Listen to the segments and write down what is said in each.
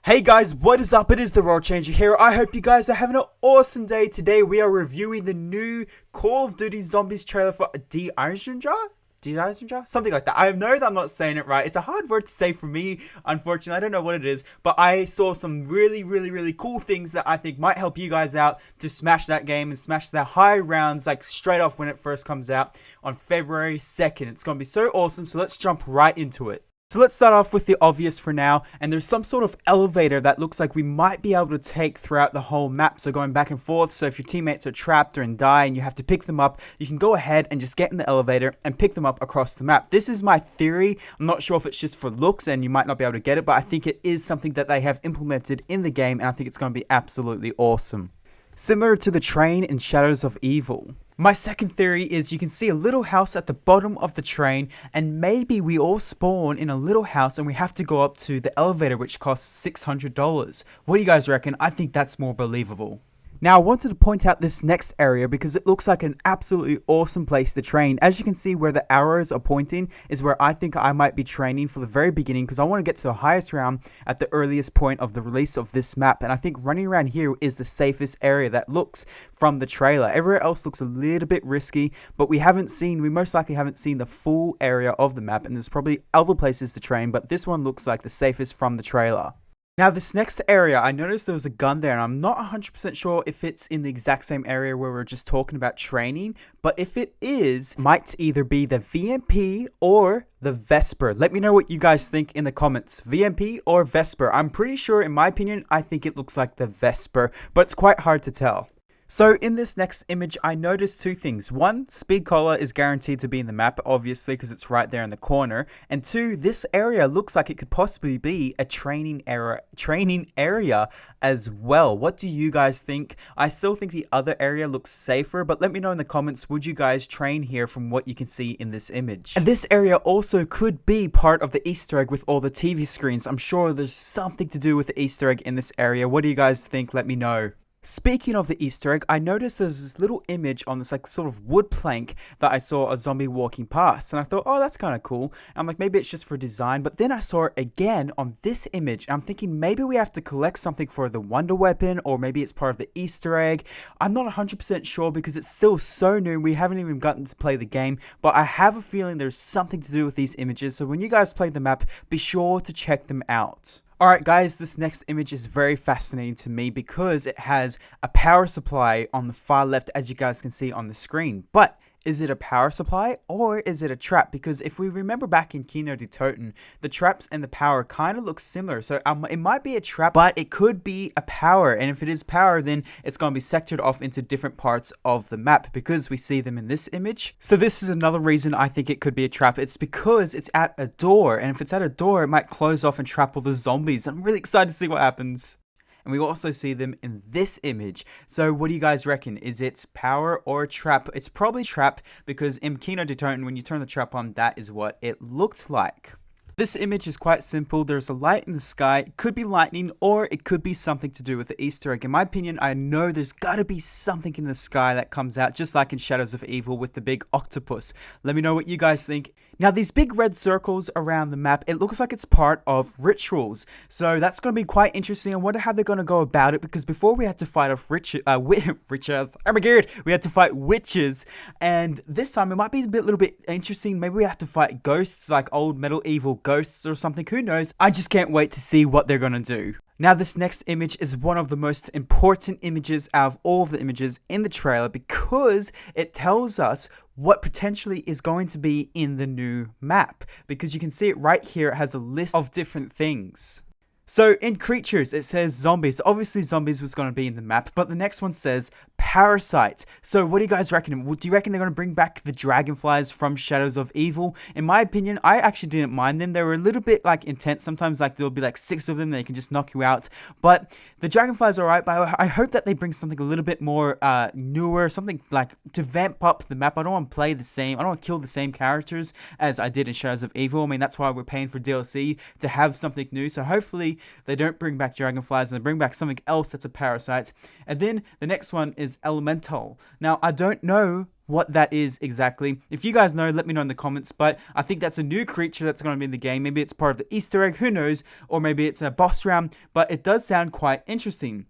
Hey guys, what is up? It is the World Changer here. I hope you guys are having an awesome day. Today we are reviewing the new Call of Duty Zombies trailer for Eisendrache? Something like that. I know that I'm not saying it right. It's a hard word to say for me, unfortunately. I don't know what it is, but I saw some really cool things that I think might help you guys out to smash that game and smash the high rounds like straight off when it first comes out on February 2nd. It's going to be so awesome, so let's jump right into it. So let's start off with the obvious for now, and there's some sort of elevator that looks like we might be able to take throughout the whole map, so going back and forth. So if your teammates are trapped or die and you have to pick them up, you can go ahead and just get in the elevator and pick them up across the map. This is my theory. I'm not sure if it's just for looks and you might not be able to get it, but I think it is something that they have implemented in the game, and I think it's going to be absolutely awesome. Similar to the train in Shadows of Evil. My second theory is you can see a little house at the bottom of the train, and maybe we all spawn in a little house and we have to go up to the elevator, which costs $600. What do you guys reckon? I think that's more believable. Now, I wanted to point out this next area because it looks like an absolutely awesome place to train. As you can see where the arrows are pointing is where I think I might be training for the very beginning, because I want to get to the highest round at the earliest point of the release of this map. And I think running around here is the safest area that looks from the trailer. Everywhere else looks a little bit risky, but we most likely haven't seen the full area of the map, and there's probably other places to train, but this one looks like the safest from the trailer. Now, this next area, I noticed there was a gun there, and I'm not 100% sure if it's in the exact same area where we're just talking about training, but if it is, it might either be the VMP or the Vesper. Let me know what you guys think in the comments. VMP or Vesper? I'm pretty sure, in my opinion, I think it looks like the Vesper, but it's quite hard to tell. So in this next image, I noticed two things. One, Speed Cola is guaranteed to be in the map, obviously, because it's right there in the corner. And two, this area looks like it could possibly be a training area as well. What do you guys think? I still think the other area looks safer, but let me know in the comments, would you guys train here from what you can see in this image? And this area also could be part of the Easter egg with all the TV screens. I'm sure there's something to do with the Easter egg in this area. What do you guys think? Let me know. Speaking of the Easter egg, I noticed there's this little image on this like sort of wood plank that I saw a zombie walking past, and I thought, oh, that's kind of cool. I'm like, maybe it's just for design, but then I saw it again on this image, and I'm thinking maybe we have to collect something for the wonder weapon, or maybe it's part of the Easter egg. I'm not 100% sure because it's still so new. We haven't even gotten to play the game, but I have a feeling there's something to do with these images, so when you guys play the map, be sure to check them out. Alright guys, this next image is very fascinating to me because it has a power supply on the far left, as you guys can see on the screen. But is it a power supply or is it a trap? Because if we remember back in Gamer Tag THEWORLDCHANGER, the traps and the power kind of look similar. So it might be a trap, but it could be a power. And if it is power, then it's going to be sectored off into different parts of the map because we see them in this image. So this is another reason I think it could be a trap. It's because it's at a door. And if it's at a door, it might close off and trap all the zombies. I'm really excited to see what happens. And we also see them in this image. So what do you guys reckon? Is it power or a trap? It's probably trap because in Gamer Tag THEWORLDCHANGER, when you turn the trap on, that is what it looked like. This image is quite simple. There's a light in the sky. It could be lightning or it could be something to do with the Easter egg. In my opinion, I know there's got to be something in the sky that comes out, just like in Shadows of Evil with the big octopus. Let me know what you guys think. Now, these big red circles around the map, it looks like it's part of rituals. So that's going to be quite interesting. I wonder how they're going to go about it, because before we had to fight off witches. Oh my god, we had to fight witches. And this time it might be a little bit interesting. Maybe we have to fight ghosts, like old medieval ghosts or something. Who knows? I just can't wait to see what they're going to do. Now, this next image is one of the most important images out of all of the images in the trailer because it tells us what potentially is going to be in the new map. Because you can see it right here, it has a list of different things. So in creatures, it says zombies. Obviously, zombies was going to be in the map, but the next one says parasites. So what do you guys reckon? Do you reckon they're going to bring back the dragonflies from Shadows of Evil? In my opinion, I actually didn't mind them. They were a little bit like intense. Sometimes like there'll be like 6 of them, they can just knock you out. But the dragonflies are alright, but I hope that they bring something a little bit more newer, something like to vamp up the map. I don't want to play the same. I don't want to kill the same characters as I did in Shadows of Evil. I mean, that's why we're paying for DLC, to have something new. So hopefully they don't bring back dragonflies, and they bring back something else that's a parasite. And then the next one is elemental. Now, I don't know what that is exactly. If you guys know, let me know in the comments, but I think that's a new creature that's going to be in the game. Maybe it's part of the Easter egg, who knows, or maybe it's a boss round, but it does sound quite interesting.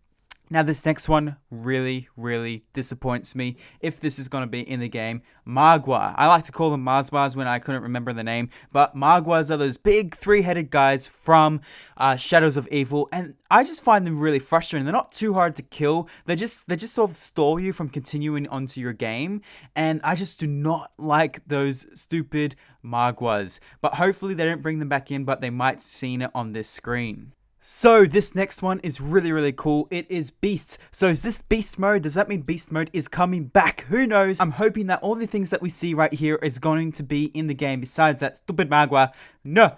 Now, this next one really, really disappoints me if this is going to be in the game. Magua. I like to call them Mazbas when I couldn't remember the name, but Magwas are those big three-headed guys from Shadows of Evil, and I just find them really frustrating. They're not too hard to kill. They just sort of stall you from continuing onto your game, and I just do not like those stupid Magwas. But hopefully they don't bring them back in, but they might have seen it on this screen. So this next one is really, really cool. It is Beast. So is this Beast mode? Does that mean Beast mode is coming back? Who knows? I'm hoping that all the things that we see right here is going to be in the game besides that stupid Magua. No,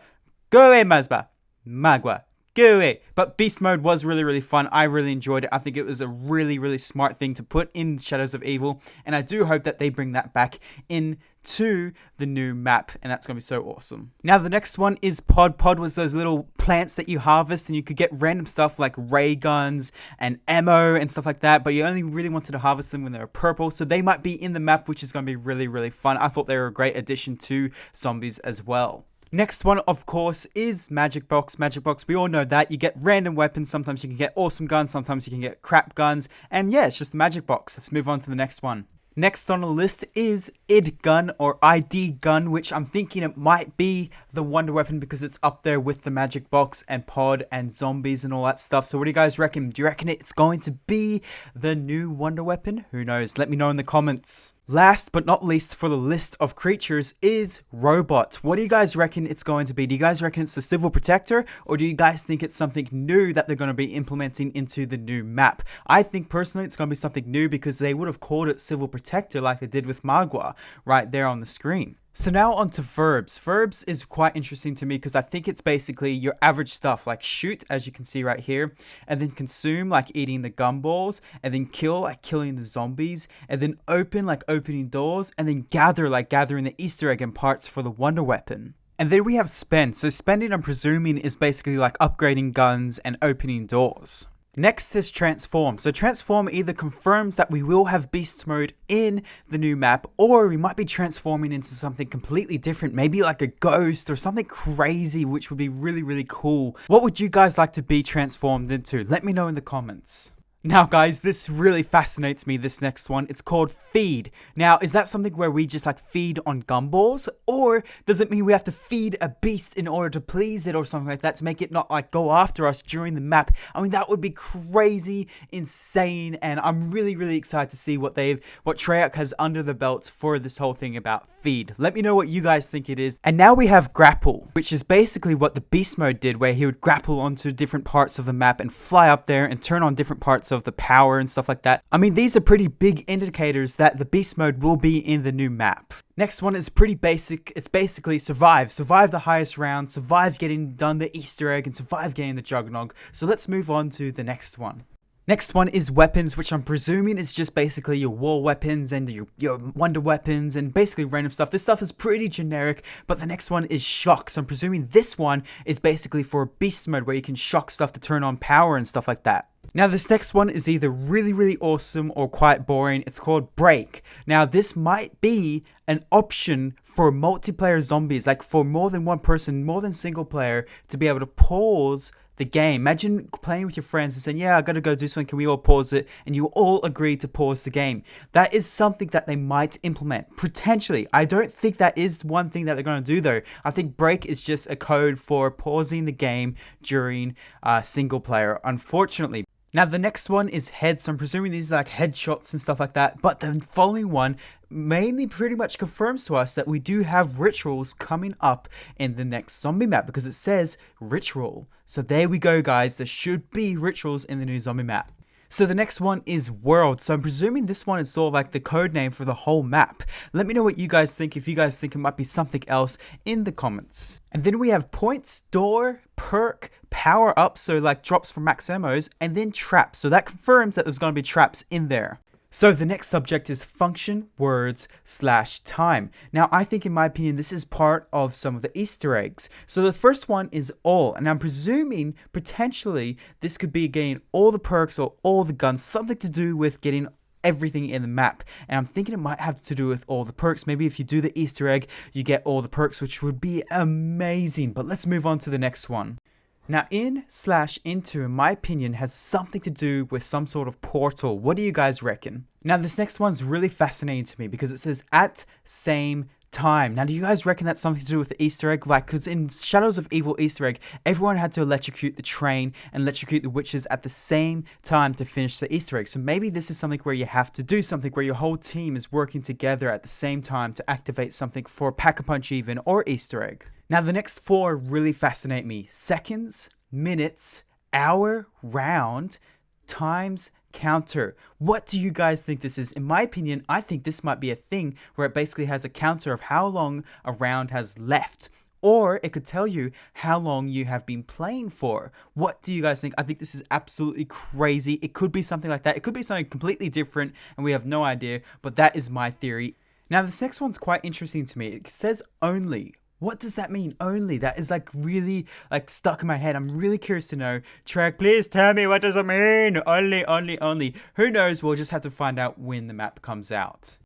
go away, Mazba. Magua, go away. But Beast mode was really, really fun. I really enjoyed it. I think it was a really, really smart thing to put in Shadows of Evil. And I do hope that they bring that back into the new map, and that's gonna be so awesome. Now the next one is Pod. Pod was those little plants that you harvest, and you could get random stuff like ray guns and ammo and stuff like that, but you only really wanted to harvest them when they were purple, so they might be in the map, which is gonna be really, really fun. I thought they were a great addition to zombies as well. Next one, of course, is Magic Box. Magic Box, we all know that. You get random weapons. Sometimes you can get awesome guns. Sometimes you can get crap guns. And yeah, it's just the Magic Box. Let's move on to the next one. Next on the list is ID Gun or ID Gun, which I'm thinking it might be the wonder weapon because it's up there with the Magic Box and Pod and zombies and all that stuff. So what do you guys reckon? Do you reckon it's going to be the new wonder weapon? Who knows? Let me know in the comments. Last but not least for the list of creatures is Robot. What do you guys reckon it's going to be? Do you guys reckon it's the Civil Protector, or do you guys think it's something new that they're going to be implementing into the new map? I think personally it's going to be something new because they would have called it Civil Protector like they did with Magua right there on the screen. So now on to verbs. Verbs is quite interesting to me because I think it's basically your average stuff like shoot, as you can see right here, and then consume, like eating the gumballs, and then kill, like killing the zombies, and then open, like opening doors, and then gather, like gathering the Easter egg and parts for the wonder weapon. And then we have spend. So spending, I'm presuming, is basically like upgrading guns and opening doors. Next is transform. So transform either confirms that we will have beast mode in the new map, or we might be transforming into something completely different, maybe like a ghost or something crazy, which would be really, really cool. What would you guys like to be transformed into? Let me know in the comments. Now guys, this really fascinates me, this next one. It's called feed. Now, is that something where we just like feed on gumballs? Or does it mean we have to feed a beast in order to please it or something like that to make it not like go after us during the map? I mean, that would be crazy, insane, and I'm really, really excited to see what Treyarch has under the belt for this whole thing about feed. Let me know what you guys think it is. And now we have grapple, which is basically what the beast mode did, where he would grapple onto different parts of the map and fly up there and turn on different parts of the power and stuff like that. I mean, these are pretty big indicators that the beast mode will be in the new map. Next one is pretty basic. It's basically survive the highest round, survive getting done the Easter egg, and survive getting the Juggernog. So let's move on to the next one. Next one is weapons, which I'm presuming is just basically your war weapons and your wonder weapons and basically random stuff. This stuff is pretty generic, but the next one is shock. So I'm presuming this one is basically for beast mode, where you can shock stuff to turn on power and stuff like that. Now this next one is either really, really awesome or quite boring. It's called break. Now this might be an option for multiplayer zombies, like for more than one person, more than single player, to be able to pause the game. Imagine playing with your friends and saying, yeah, I gotta go do something, can we all pause it? And you all agree to pause the game. That is something that they might implement, potentially. I don't think that is one thing that they're gonna do though. I think break is just a code for pausing the game during single player, unfortunately. Now the next one is heads, so I'm presuming these are like headshots and stuff like that, but the following one mainly pretty much confirms to us that we do have rituals coming up in the next zombie map, because it says ritual. So there we go guys, there should be rituals in the new zombie map. So the next one is world. So I'm presuming this one is sort of like the code name for the whole map. Let me know what you guys think, if you guys think it might be something else, in the comments. And then we have points, door, perk, power up, so like drops from max ammos, and then traps. So that confirms that there's going to be traps in there. So the next subject is function words / time. Now I think, in my opinion, this is part of some of the Easter eggs. So the first one is all, and I'm presuming potentially this could be getting all the perks or all the guns, something to do with getting everything in the map. And I'm thinking it might have to do with all the perks. Maybe if you do the Easter egg, you get all the perks, which would be amazing. But let's move on to the next one. Now, in/into, in my opinion, has something to do with some sort of portal. What do you guys reckon? Now, this next one's really fascinating to me because it says at same time. Now, do you guys reckon that's something to do with the Easter egg? Like, because in Shadows of Evil Easter egg, everyone had to electrocute the train and electrocute the witches at the same time to finish the Easter egg. So maybe this is something where you have to do something where your whole team is working together at the same time to activate something for Pack-a-Punch even or Easter egg. Now, the next four really fascinate me. Seconds, minutes, hour, round, times, counter. What do you guys think this is? In my opinion, I think this might be a thing where it basically has a counter of how long a round has left. Or it could tell you how long you have been playing for. What do you guys think? I think this is absolutely crazy. It could be something like that. It could be something completely different and we have no idea. But that is my theory. Now, this next one's quite interesting to me. It says only. What does that mean, only? That is like really like stuck in my head. I'm really curious to know. Trek, please tell me, what does it mean? Only. Who knows? We'll just have to find out when the map comes out.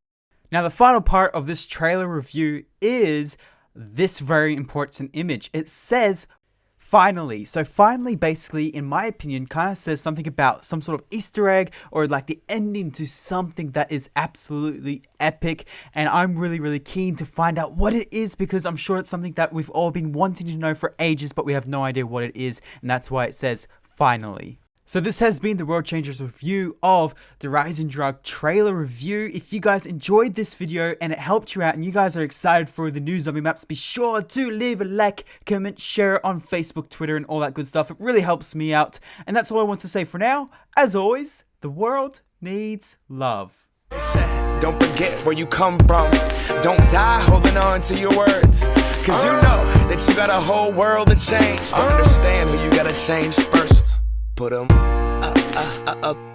Now, the final part of this trailer review is this very important image. It says finally. So finally, basically, in my opinion, kind of says something about some sort of Easter egg or like the ending to something that is absolutely epic. And I'm really keen to find out what it is because I'm sure it's something that we've all been wanting to know for ages, but we have no idea what it is. And that's why it says finally. So this has been the World Changers review of the Eisendrache trailer review. If you guys enjoyed this video and it helped you out and you guys are excited for the new zombie maps, be sure to leave a like, comment, share on Facebook, Twitter, and all that good stuff. It really helps me out. And that's all I want to say for now. As always, the world needs love. Don't forget where you come from. Don't die holding on to your words. Cause you know that you got a whole world to change. But understand who you gotta change first. Put 'em up.